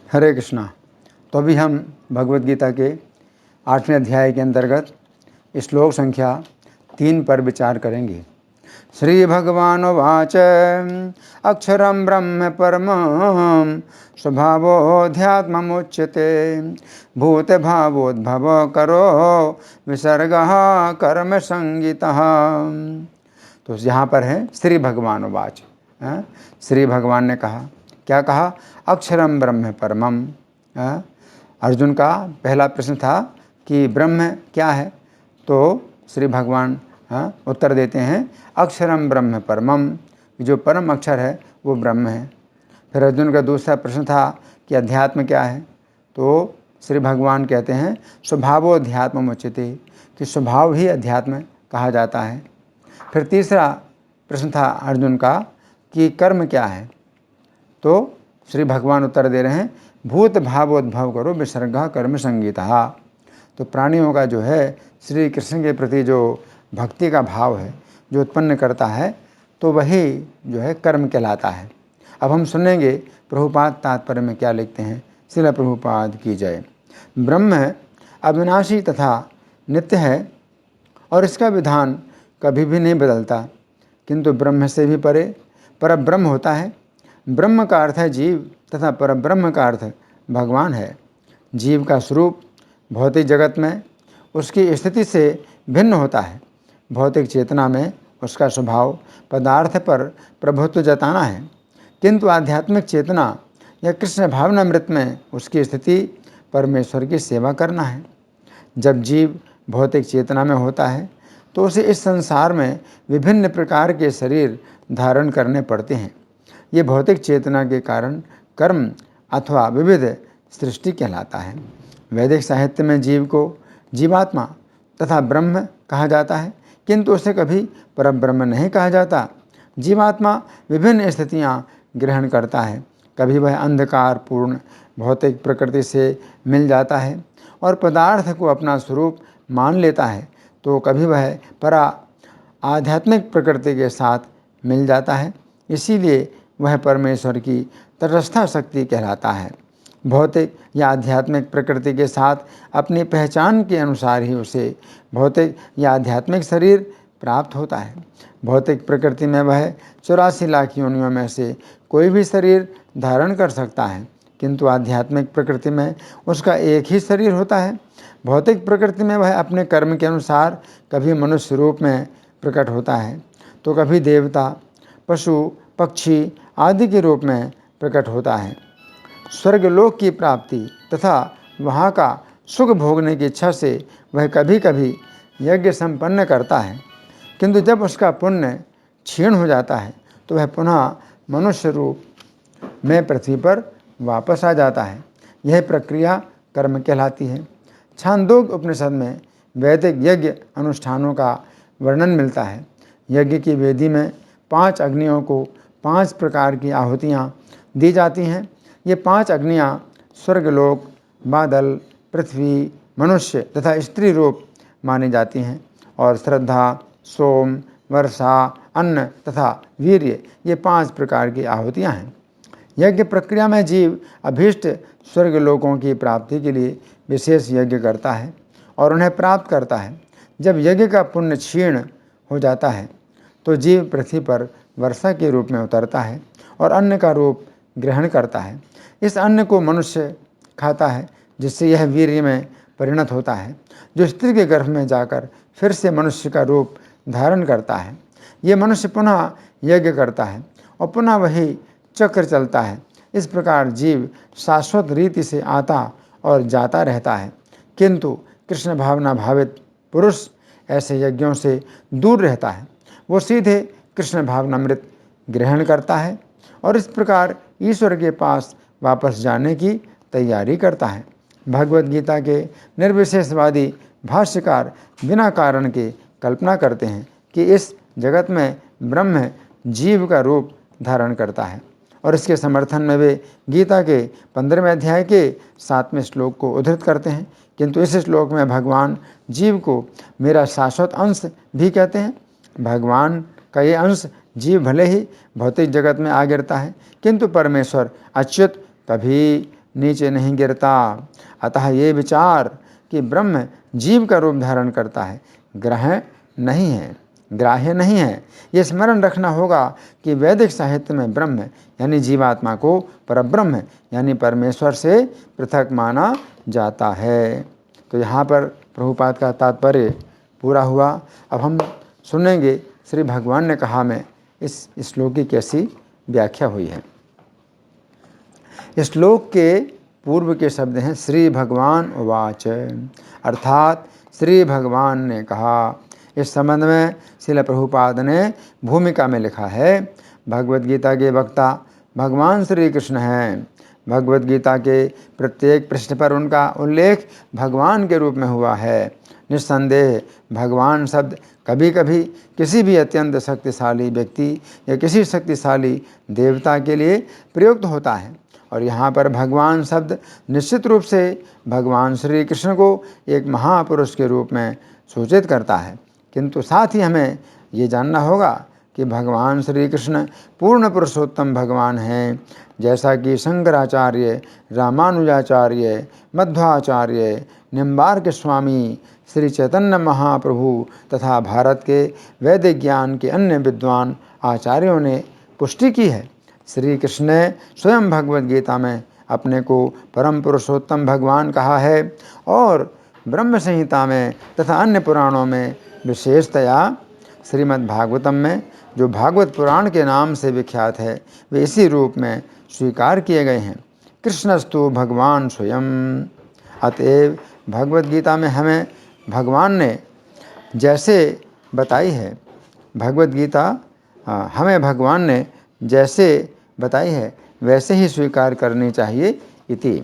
हरे कृष्णा। तो अभी हम भगवद गीता के 8वें अध्याय के अंतर्गत श्लोक संख्या 3 पर विचार करेंगे। श्री भगवानुवाच अक्षरं ब्रह्म परमं स्वभावोऽध्यात्ममुच्यते भूतभावोद्भव करो विसर्गः कर्म संगीतः। तो यहाँ पर है श्री भगवानुवाच। श्री भगवान ने कहा, क्या कहा? अक्षरम ब्रह्म परमम। अर्जुन का पहला प्रश्न था कि ब्रह्म क्या है, तो श्री भगवान उत्तर देते हैं अक्षरम ब्रह्म परमम, जो परम अक्षर है वो ब्रह्म है। फिर अर्जुन का दूसरा प्रश्न था कि अध्यात्म क्या है, तो श्री भगवान कहते हैं स्वभावोध्यात्म उच्यते, कि स्वभाव ही अध्यात्म कहा जाता है। फिर तीसरा प्रश्न था अर्जुन का कि कर्म क्या है, तो श्री भगवान उत्तर दे रहे हैं भूत भावोद्भव करो विसर्गा कर्म संगीता। तो प्राणियों का जो है श्री कृष्ण के प्रति जो भक्ति का भाव है जो उत्पन्न करता है, तो वही जो है कर्म कहलाता है। अब हम सुनेंगे प्रभुपाद तात्पर्य में क्या लिखते हैं। श्रील प्रभुपाद की जय। ब्रह्म अविनाशी तथा नित्य है और इसका विधान कभी भी नहीं बदलता, किंतु ब्रह्म से भी परे परब्रह्म होता है। ब्रह्म का अर्थ है जीव तथा परब्रह्म का अर्थ भगवान है। जीव का स्वरूप भौतिक जगत में उसकी स्थिति से भिन्न होता है। भौतिक चेतना में उसका स्वभाव पदार्थ पर प्रभुत्व जताना है, किंतु आध्यात्मिक चेतना या कृष्ण भावनामृत में उसकी स्थिति परमेश्वर की सेवा करना है। जब जीव भौतिक चेतना में होता है तो उसे इस संसार में विभिन्न प्रकार के शरीर धारण करने पड़ते हैं। ये भौतिक चेतना के कारण कर्म अथवा विविध सृष्टि कहलाता है। वैदिक साहित्य में जीव को जीवात्मा तथा ब्रह्म कहा जाता है, किंतु उसे कभी परब्रह्म नहीं कहा जाता। जीवात्मा विभिन्न स्थितियाँ ग्रहण करता है। कभी वह अंधकार पूर्ण भौतिक प्रकृति से मिल जाता है और पदार्थ को अपना स्वरूप मान लेता है, तो कभी वह परा आध्यात्मिक प्रकृति के साथ मिल जाता है। इसीलिए वह परमेश्वर की तटस्था शक्ति कहलाता है। भौतिक या आध्यात्मिक प्रकृति के साथ अपनी पहचान के अनुसार ही उसे भौतिक या आध्यात्मिक शरीर प्राप्त होता है। भौतिक प्रकृति में वह 84 लाख योनियों में से कोई भी शरीर धारण कर सकता है, किंतु आध्यात्मिक प्रकृति में उसका एक ही शरीर होता है। भौतिक प्रकृति में वह अपने कर्म के अनुसार कभी मनुष्य रूप में प्रकट होता है, तो कभी देवता, पशु, पक्षी आदि के रूप में प्रकट होता है। स्वर्गलोक की प्राप्ति तथा वहाँ का सुख भोगने की इच्छा से वह कभी कभी यज्ञ संपन्न करता है, किंतु जब उसका पुण्य क्षीण हो जाता है तो वह पुनः मनुष्य रूप में पृथ्वी पर वापस आ जाता है। यह प्रक्रिया कर्म कहलाती है। छांदोग्य उपनिषद में वैदिक यज्ञ अनुष्ठानों का वर्णन मिलता है। यज्ञ की वेदी में 5 अग्नियों को 5 प्रकार की आहुतियाँ दी जाती हैं। ये 5 अग्नियाँ स्वर्गलोक, बादल, पृथ्वी, मनुष्य तथा स्त्री रूप मानी जाती हैं, और श्रद्धा, सोम, वर्षा, अन्न तथा वीर्य ये 5 प्रकार की आहुतियाँ हैं। यज्ञ प्रक्रिया में जीव अभीष्ट स्वर्गलोकों की प्राप्ति के लिए विशेष यज्ञ करता है और उन्हें प्राप्त करता है। जब यज्ञ का पुण्य क्षीण हो जाता है तो जीव पृथ्वी पर वर्षा के रूप में उतरता है और अन्न का रूप ग्रहण करता है। इस अन्न को मनुष्य खाता है, जिससे यह वीर्य में परिणत होता है, जो स्त्री के गर्भ में जाकर फिर से मनुष्य का रूप धारण करता है। ये मनुष्य पुनः यज्ञ करता है और पुनः वही चक्र चलता है। इस प्रकार जीव शाश्वत रीति से आता और जाता रहता है, किंतु कृष्ण भावना भावित पुरुष ऐसे यज्ञों से दूर रहता है। वो सीधे कृष्ण भावनामृत ग्रहण करता है और इस प्रकार ईश्वर के पास वापस जाने की तैयारी करता है। भगवद गीता के निर्विशेषवादी भाष्यकार बिना कारण के कल्पना करते हैं कि इस जगत में ब्रह्म जीव का रूप धारण करता है, और इसके समर्थन में वे गीता के 15वें अध्याय के 7वें श्लोक को उद्धृत करते हैं। किंतु इस श्लोक में भगवान जीव को मेरा शाश्वत अंश भी कहते हैं। भगवान का ये अंश जीव भले ही भौतिक जगत में आ गिरता है, किंतु परमेश्वर अच्युत कभी नीचे नहीं गिरता। अतः ये विचार कि ब्रह्म जीव का रूप धारण करता है ग्राह्य नहीं है। ये स्मरण रखना होगा कि वैदिक साहित्य में ब्रह्म यानी जीवात्मा को परब्रह्म यानी परमेश्वर से पृथक माना जाता है। तो यहाँ पर प्रभुपाद का तात्पर्य पूरा हुआ। अब हम सुनेंगे श्री भगवान ने कहा में इस श्लोक की कैसी व्याख्या हुई है। श्लोक के पूर्व के शब्द हैं श्री भगवान उवाच, अर्थात श्री भगवान ने कहा। इस संबंध में श्रील प्रभुपाद ने भूमिका में लिखा है, भगवद गीता के वक्ता भगवान श्री कृष्ण हैं। भगवद गीता के प्रत्येक पृष्ठ पर उनका उल्लेख भगवान के रूप में हुआ है। निस्संदेह भगवान शब्द कभी कभी किसी भी अत्यंत शक्तिशाली व्यक्ति या किसी शक्तिशाली देवता के लिए प्रयुक्त होता है, और यहाँ पर भगवान शब्द निश्चित रूप से भगवान श्री कृष्ण को एक महापुरुष के रूप में सूचित करता है। किंतु साथ ही हमें ये जानना होगा कि भगवान श्री कृष्ण पूर्ण पुरुषोत्तम भगवान हैं, जैसा कि शंकराचार्य, रामानुजाचार्य, मध्वाचार्य, निम्बार्क स्वामी, श्री चैतन्य महाप्रभु तथा भारत के वैदिक ज्ञान के अन्य विद्वान आचार्यों ने पुष्टि की है। श्री कृष्ण ने स्वयं भगवद गीता में अपने को परम पुरुषोत्तम भगवान कहा है, और ब्रह्म संहिता में तथा अन्य पुराणों में विशेषतया श्रीमद् भागवतम में, जो भागवत पुराण के नाम से विख्यात है, वे इसी रूप में स्वीकार किए गए हैं। कृष्णस्तु भगवान स्वयं। अतएव भगवद गीता में हमें भगवान ने जैसे बताई है, भगवद गीता हमें भगवान ने जैसे बताई है वैसे ही स्वीकार करनी चाहिए इति।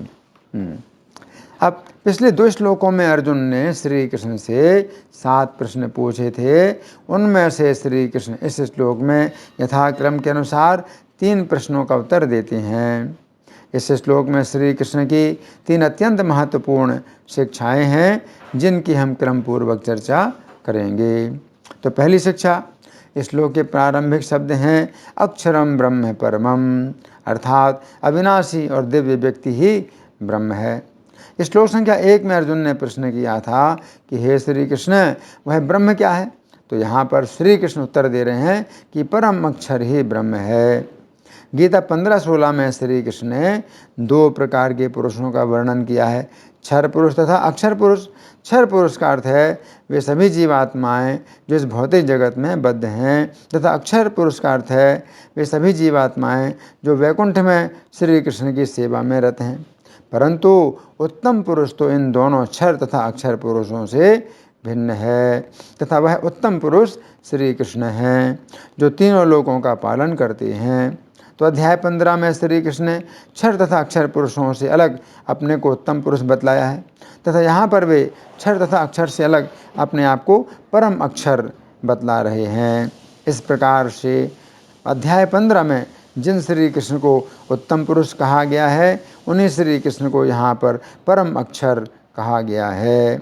अब पिछले 2 श्लोकों में अर्जुन ने श्री कृष्ण से 7 प्रश्न पूछे थे। उनमें से श्री कृष्ण इस श्लोक में यथाक्रम के अनुसार 3 प्रश्नों का उत्तर देते हैं। इस श्लोक में श्री कृष्ण की 3 अत्यंत महत्वपूर्ण शिक्षाएं हैं, जिनकी हम क्रम पूर्वक चर्चा करेंगे। तो पहली शिक्षा, इस श्लोक के प्रारंभिक शब्द हैं अक्षरम ब्रह्म परमम, अर्थात अविनाशी और दिव्य व्यक्ति ही ब्रह्म है। इस श्लोक संख्या 1 में अर्जुन ने प्रश्न किया था कि हे श्री कृष्ण, वह ब्रह्म क्या है? तो यहाँ पर श्री कृष्ण उत्तर दे रहे हैं कि परम अक्षर ही ब्रह्म है। गीता 15:16 में श्री कृष्ण ने 2 प्रकार के पुरुषों का वर्णन किया है, क्षर पुरुष तथा अक्षर पुरुष। क्षर पुरुष का अर्थ है वे सभी जीवात्माएं जो इस भौतिक जगत में बद्ध हैं, तथा अक्षर पुरुष का अर्थ है वे सभी जीवात्माएं जो वैकुंठ में श्री कृष्ण की सेवा में रत हैं। परंतु उत्तम पुरुष तो इन दोनों क्षर तथा अक्षर पुरुषों से भिन्न है, तथा वह उत्तम पुरुष श्री कृष्ण हैं, जो तीनों लोकों का पालन करते हैं। तो अध्याय 15 में श्री कृष्ण ने क्षर तथा अक्षर पुरुषों से अलग अपने को उत्तम पुरुष बतलाया है, तथा यहाँ पर वे क्षर तथा अक्षर से अलग अपने आप को परम अक्षर बतला रहे हैं। इस प्रकार से अध्याय 15 में जिन श्री कृष्ण को उत्तम पुरुष कहा गया है, उन्हीं श्री कृष्ण को यहाँ पर परम अक्षर कहा गया है।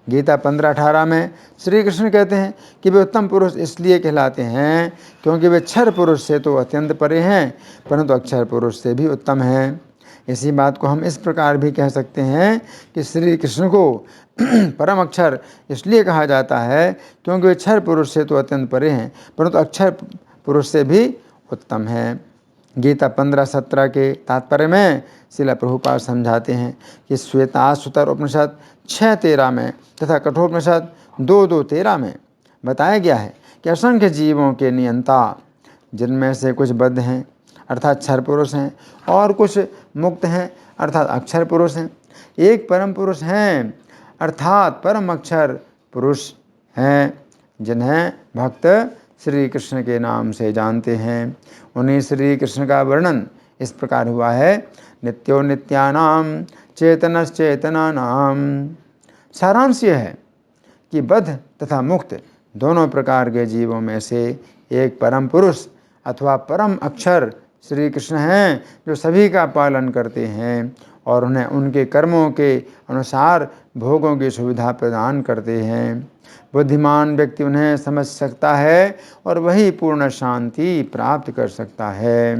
गीता 15:18 में श्री कृष्ण कहते हैं कि वे उत्तम पुरुष इसलिए कहलाते हैं क्योंकि वे क्षर पुरुष से तो अत्यंत परे हैं, परंतु अक्षर पुरुष से भी उत्तम हैं। इसी बात को हम इस प्रकार भी कह सकते हैं कि श्री कृष्ण को परम अक्षर इसलिए कहा जाता है क्योंकि वे क्षर पुरुष से तो अत्यंत परे हैं, परंतु अक्षर पुरुष से भी उत्तम हैं। गीता 15:17 के तात्पर्य में श्रील प्रभुपाद समझाते हैं कि श्वेताश्वतर उपनिषद 6:13 में तथा कठोपनिषद 2:2-13 में बताया गया है कि असंख्य जीवों के नियंता, जिनमें से कुछ बद्ध हैं अर्थात क्षर पुरुष हैं, और कुछ मुक्त हैं अर्थात अक्षर पुरुष हैं, एक परम पुरुष हैं अर्थात परम अक्षर पुरुष हैं, जिन्हें भक्त श्री कृष्ण के नाम से जानते हैं। उन्हीं श्री कृष्ण का वर्णन इस प्रकार हुआ है, नित्यो नित्यानाम चेतनश्चेतनानाम। सारांश यह है कि बद्ध तथा मुक्त दोनों प्रकार के जीवों में से एक परम पुरुष अथवा परम अक्षर श्री कृष्ण हैं, जो सभी का पालन करते हैं और उन्हें उनके कर्मों के अनुसार भोगों की सुविधा प्रदान करते हैं। बुद्धिमान व्यक्ति उन्हें समझ सकता है और वही पूर्ण शांति प्राप्त कर सकता है।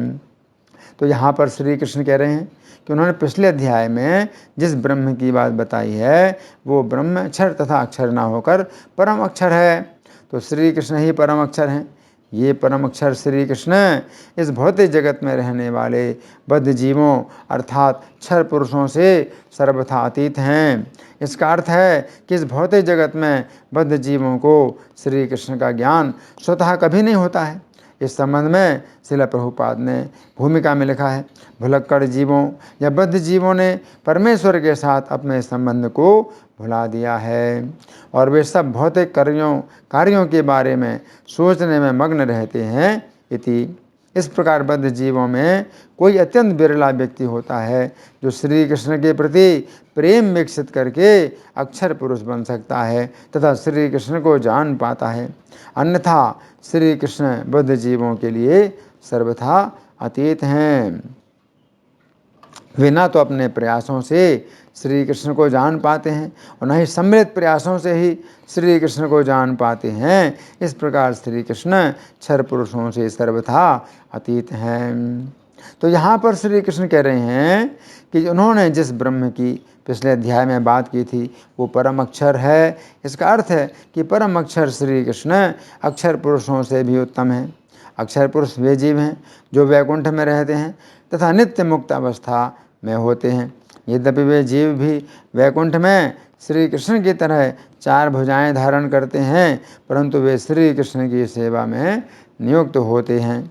तो यहाँ पर श्री कृष्ण कह रहे हैं कि उन्होंने पिछले अध्याय में जिस ब्रह्म की बात बताई है वो ब्रह्म अक्षर तथा अक्षर ना होकर परम अक्षर है। तो श्री कृष्ण ही परम अक्षर हैं। ये परम अक्षर श्री कृष्ण इस भौतिक जगत में रहने वाले बद्ध जीवों अर्थात क्षर पुरुषों से सर्वथा अतीत हैं। इसका अर्थ है कि इस भौतिक जगत में बद्ध जीवों को श्री कृष्ण का ज्ञान स्वतः कभी नहीं होता है। इस संबंध में श्रील प्रभुपाद ने भूमिका में लिखा है, भुलक्कड़ जीवों या बद्ध जीवों ने परमेश्वर के साथ अपने संबंध को भुला दिया है और वे सब भौतिक कार्यों के बारे में सोचने में मग्न रहते हैं। इस प्रकार बद्ध जीवों में कोई अत्यंत बिरला व्यक्ति होता है जो श्री कृष्ण के प्रति प्रेम विकसित करके अक्षर पुरुष बन सकता है तथा श्री कृष्ण को जान पाता है। अन्यथा श्री कृष्ण बद्ध जीवों के लिए सर्वथा अतीत हैं। वे ना तो अपने प्रयासों से श्री कृष्ण को जान पाते हैं और न ही सम्मिलित प्रयासों से ही श्री कृष्ण को जान पाते हैं। इस प्रकार श्री कृष्ण क्षर पुरुषों से सर्वथा अतीत हैं। तो यहाँ पर श्री कृष्ण कह रहे हैं कि उन्होंने जिस ब्रह्म की पिछले अध्याय में बात की थी वो परम अक्षर है। इसका अर्थ है कि परम अक्षर श्री कृष्ण अक्षर पुरुषों से भी उत्तम हैं। अक्षर पुरुष वे जीव हैं जो वैकुंठ में रहते हैं तथा नित्य मुक्त अवस्था में होते हैं। यद्यपि वे जीव भी वैकुंठ में श्री कृष्ण की तरह 4 भुजाएं धारण करते हैं, परंतु वे श्री कृष्ण की सेवा में नियुक्त होते हैं।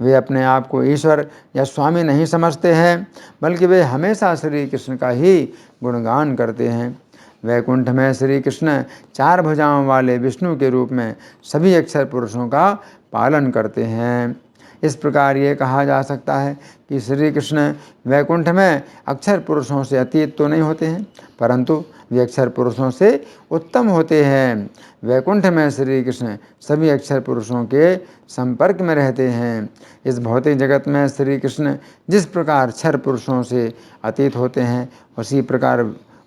वे अपने आप को ईश्वर या स्वामी नहीं समझते हैं, बल्कि वे हमेशा श्री कृष्ण का ही गुणगान करते हैं। वैकुंठ में श्री कृष्ण 4 भुजाओं वाले विष्णु के रूप में सभी अक्षर पुरुषों का पालन करते हैं। इस प्रकार ये कहा जा सकता है कि श्री कृष्ण वैकुंठ में अक्षर पुरुषों से अतीत तो नहीं होते हैं, परंतु वे अक्षर पुरुषों से उत्तम होते हैं। वैकुंठ में श्री कृष्ण सभी अक्षर पुरुषों के संपर्क में रहते हैं। इस भौतिक जगत में श्री कृष्ण जिस प्रकार क्षर पुरुषों से अतीत होते हैं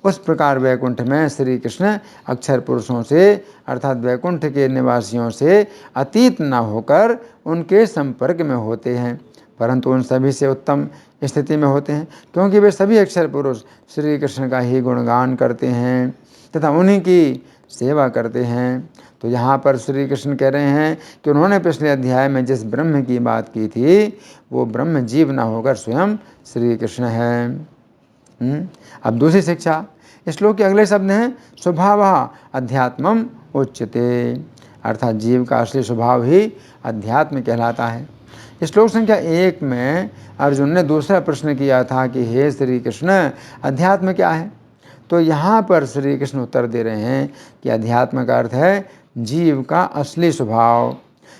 उस प्रकार वैकुंठ में श्री कृष्ण अक्षर पुरुषों से अर्थात वैकुंठ के निवासियों से अतीत न होकर उनके संपर्क में होते हैं, परंतु उन सभी से उत्तम स्थिति में होते हैं, क्योंकि वे सभी अक्षर पुरुष श्री कृष्ण का ही गुणगान करते हैं तथा उन्हीं की सेवा करते हैं। तो यहाँ पर श्री कृष्ण कह रहे हैं कि उन्होंने पिछले अध्याय में जिस ब्रह्म की बात की थी वो ब्रह्म जीव न होकर स्वयं श्री कृष्ण है। अब दूसरी शिक्षा, श्लोक के अगले शब्द हैं स्वभावः अध्यात्मम उच्यते, अर्थात जीव का असली स्वभाव ही अध्यात्म कहलाता है। श्लोक संख्या 1 में अर्जुन ने दूसरा प्रश्न किया था कि हे श्री कृष्ण अध्यात्म क्या है। तो यहाँ पर श्री कृष्ण उत्तर दे रहे हैं कि अध्यात्म का अर्थ है जीव का असली स्वभाव।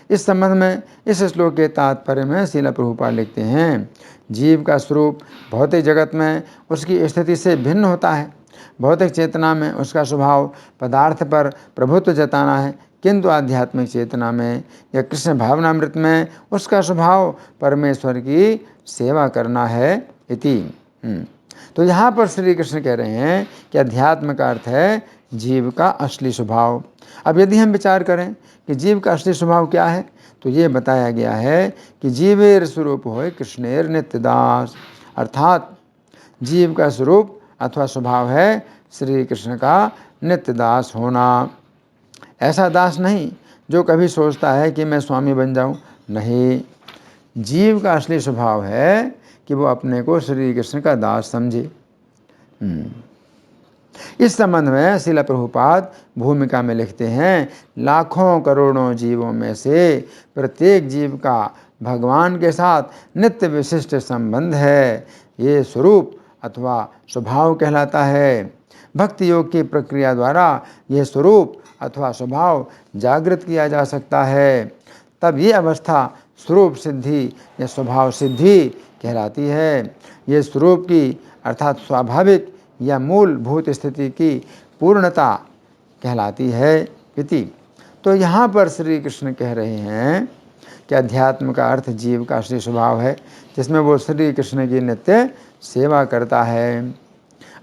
इस संबंध में इस श्लोक के तात्पर्य में श्रील प्रभुपाद लिखते हैं, जीव का स्वरूप भौतिक जगत में उसकी स्थिति से भिन्न होता है। भौतिक चेतना में उसका स्वभाव पदार्थ पर प्रभुत्व जताना है, किंतु आध्यात्मिक चेतना में या कृष्ण भावनामृत में उसका स्वभाव परमेश्वर की सेवा करना है इति। तो यहाँ पर श्री कृष्ण कह रहे हैं कि अध्यात्म का अर्थ है जीव का असली स्वभाव। अब यदि हम विचार करें कि जीव का असली स्वभाव क्या है, तो ये बताया गया है कि जीवेर स्वरूप होय कृष्णेर नित्यदास, अर्थात जीव का स्वरूप अथवा स्वभाव है श्री कृष्ण का नित्यदास होना। ऐसा दास नहीं जो कभी सोचता है कि मैं स्वामी बन जाऊं, नहीं, जीव का असली स्वभाव है कि वो अपने को श्री कृष्ण का दास समझे। इस संबंध में श्रील प्रभुपाद भूमिका में लिखते हैं, लाखों करोड़ों जीवों में से प्रत्येक जीव का भगवान के साथ नित्य विशिष्ट संबंध है। ये स्वरूप अथवा स्वभाव कहलाता है। भक्ति योग की प्रक्रिया द्वारा यह स्वरूप अथवा स्वभाव जागृत किया जा सकता है, तब ये अवस्था स्वरूप सिद्धि या स्वभाव सिद्धि कहलाती है। ये स्वरूप की अर्थात स्वाभाविक या मूलभूत स्थिति की पूर्णता कहलाती है इति। तो यहाँ पर श्री कृष्ण कह रहे हैं कि अध्यात्म का अर्थ जीव का असली स्वभाव है जिसमें वो श्री कृष्ण की नित्य सेवा करता है।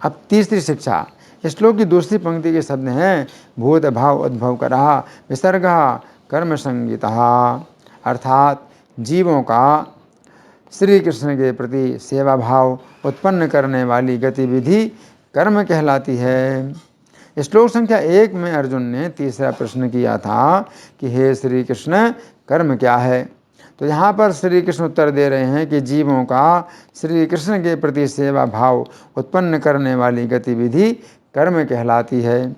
अब तीसरी शिक्षा, श्लोक की दूसरी पंक्ति के शब्द हैं भूत भाव उद्भव करः विसर्गः कर्म संगीतः, अर्थात जीवों का श्री कृष्ण के प्रति सेवा भाव उत्पन्न करने वाली गतिविधि कर्म कहलाती है। श्लोक संख्या 1 में अर्जुन ने तीसरा प्रश्न किया था कि हे श्री कृष्ण, कर्म क्या है। तो यहाँ पर श्री कृष्ण उत्तर दे रहे हैं कि जीवों का श्री कृष्ण के प्रति सेवा भाव उत्पन्न करने वाली गतिविधि कर्म कहलाती है।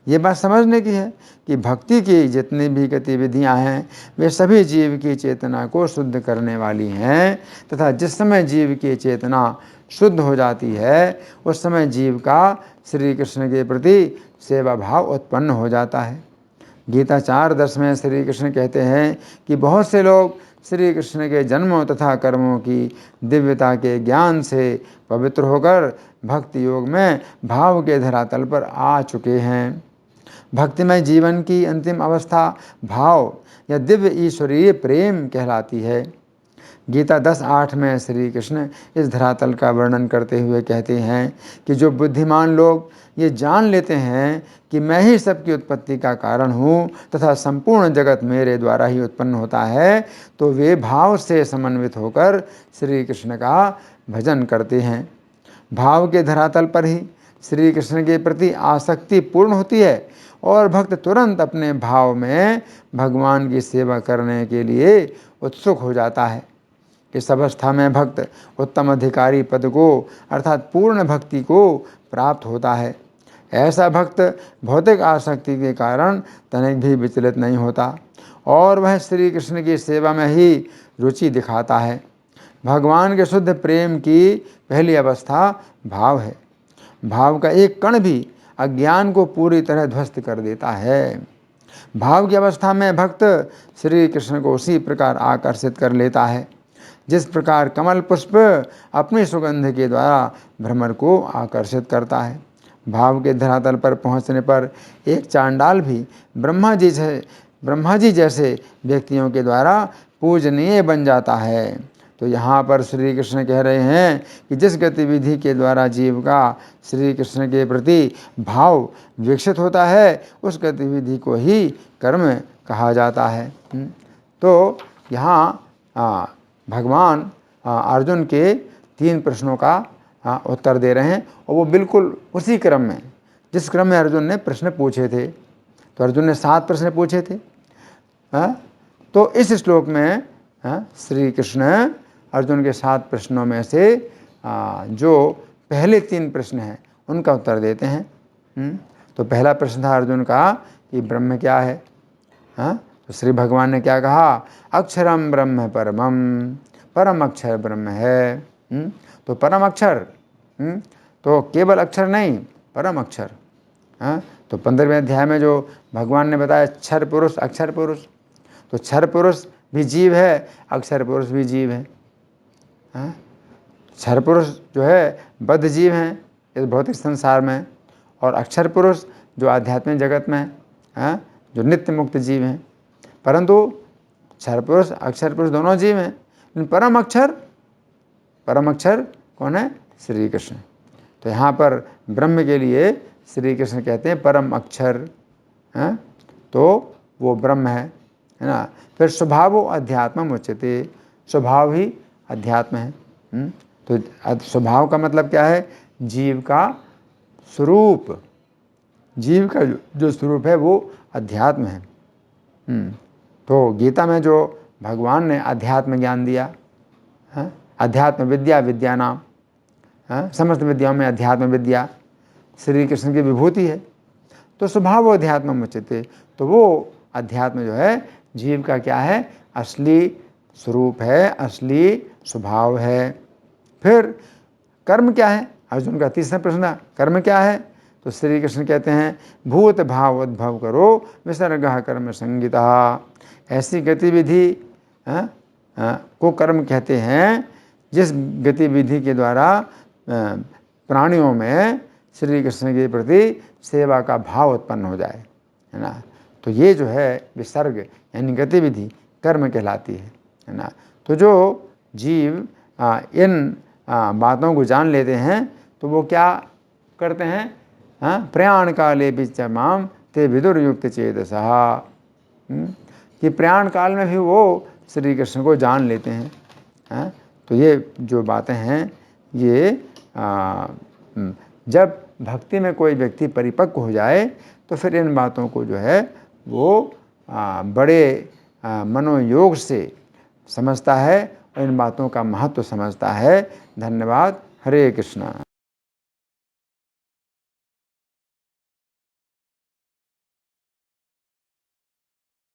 ये बात समझने की है कि भक्ति की जितनी भी गतिविधियां हैं वे सभी जीव की चेतना को शुद्ध करने वाली हैं, तथा जिस समय जीव की चेतना शुद्ध हो जाती है उस समय जीव का श्री कृष्ण के प्रति सेवा भाव उत्पन्न हो जाता है। गीता 4:10 में श्री कृष्ण कहते हैं कि बहुत से लोग श्री कृष्ण के जन्मों तथा कर्मों की दिव्यता के ज्ञान से पवित्र होकर भक्ति योग में भाव के धरातल पर आ चुके हैं। भक्तिमय जीवन की अंतिम अवस्था भाव या दिव्य ईश्वरीय प्रेम कहलाती है। गीता 10:8 में श्री कृष्ण इस धरातल का वर्णन करते हुए कहते हैं कि जो बुद्धिमान लोग ये जान लेते हैं कि मैं ही सबकी उत्पत्ति का कारण हूँ तथा संपूर्ण जगत मेरे द्वारा ही उत्पन्न होता है, तो वे भाव से समन्वित होकर श्री कृष्ण का भजन करते हैं। भाव के धरातल पर ही श्री कृष्ण के प्रति आसक्ति पूर्ण होती है और भक्त तुरंत अपने भाव में भगवान की सेवा करने के लिए उत्सुक हो जाता है। इस अवस्था में भक्त उत्तम अधिकारी पद को अर्थात पूर्ण भक्ति को प्राप्त होता है। ऐसा भक्त भौतिक आसक्ति के कारण तनिक भी विचलित नहीं होता और वह श्री कृष्ण की सेवा में ही रुचि दिखाता है। भगवान के शुद्ध प्रेम की पहली अवस्था भाव है। भाव का एक कण भी अज्ञान को पूरी तरह ध्वस्त कर देता है। भाव की अवस्था में भक्त श्री कृष्ण को उसी प्रकार आकर्षित कर लेता है जिस प्रकार कमल पुष्प अपनी सुगंध के द्वारा भ्रमर को आकर्षित करता है। भाव के धरातल पर पहुंचने पर एक चांडाल भी ब्रह्मा जी जैसे व्यक्तियों के द्वारा पूजनीय बन जाता है। तो यहाँ पर श्री कृष्ण कह रहे हैं कि जिस गतिविधि के द्वारा जीव का श्री कृष्ण के प्रति भाव विकसित होता है उस गतिविधि को ही कर्म कहा जाता है। तो यहाँ भगवान अर्जुन के 3 प्रश्नों का उत्तर दे रहे हैं और वो बिल्कुल उसी क्रम में जिस क्रम में अर्जुन ने प्रश्न पूछे थे। तो अर्जुन ने 7 प्रश्न पूछे थे। तो इस श्लोक में श्री कृष्ण अर्जुन के 7 प्रश्नों में से जो पहले 3 प्रश्न हैं उनका उत्तर देते हैं। तो पहला प्रश्न था अर्जुन का कि ब्रह्म क्या है। तो श्री भगवान ने क्या कहा, अक्षरम ब्रह्म परमम, परम अक्षर ब्रह्म है। तो परम अक्षर तो केवल अक्षर नहीं, परम अक्षर। तो 15वें अध्याय में जो भगवान ने बताया क्षर पुरुष अक्षर पुरुष, तो क्षर पुरुष भी जीव है, अक्षर पुरुष भी जीव है। क्षर पुरुष जो है बद्ध जीव हैं इस भौतिक संसार में, और अक्षर पुरुष जो आध्यात्मिक जगत में जो नित्य मुक्त जीव हैं। परंतु क्षर पुरुष अक्षर पुरुष दोनों जीव हैं, लेकिन परम अक्षर कौन है, श्री कृष्ण। तो यहाँ पर ब्रह्म के लिए श्री कृष्ण कहते हैं परम अक्षर, तो वो ब्रह्म है ना। फिर स्वभावो अध्यात्म उच्यते, स्वभाव ही अध्यात्म है। तो स्वभाव का मतलब क्या है, जीव का स्वरूप, जीव का जो स्वरूप है वो अध्यात्म है। तो गीता में जो भगवान ने अध्यात्म ज्ञान दिया, अध्यात्म विद्या विद्या नाम, समस्त विद्याओं में अध्यात्म विद्या श्री कृष्ण की विभूति है। तो स्वभाव अध्यात्म उच्यते, तो वो अध्यात्म जो है जीव का क्या है, असली स्वरूप है, असली स्वभाव है। फिर कर्म क्या है, अर्जुन का तीसरा प्रश्न, कर्म क्या है। तो श्री कृष्ण कहते हैं भूत भाव उद्भव करो विसर्गः कर्म संगीता, ऐसी गतिविधि को कर्म कहते हैं जिस गतिविधि के द्वारा प्राणियों में श्री कृष्ण के प्रति सेवा का भाव उत्पन्न हो जाए, है ना। तो ये जो है विसर्ग यानी गतिविधि कर्म कहलाती है ना। तो जो जीव इन बातों को जान लेते हैं तो वो क्या करते हैं, प्रयाण काले विचमाम ते विदुर युक्त चेतसः, कि प्रयाण काल में भी वो श्री कृष्ण को जान लेते हैं। तो ये जो बातें हैं ये जब भक्ति में कोई व्यक्ति परिपक्व हो जाए तो फिर इन बातों को जो है वो बड़े मनोयोग से समझता है और इन बातों का महत्व समझता है। धन्यवाद। हरे कृष्णा।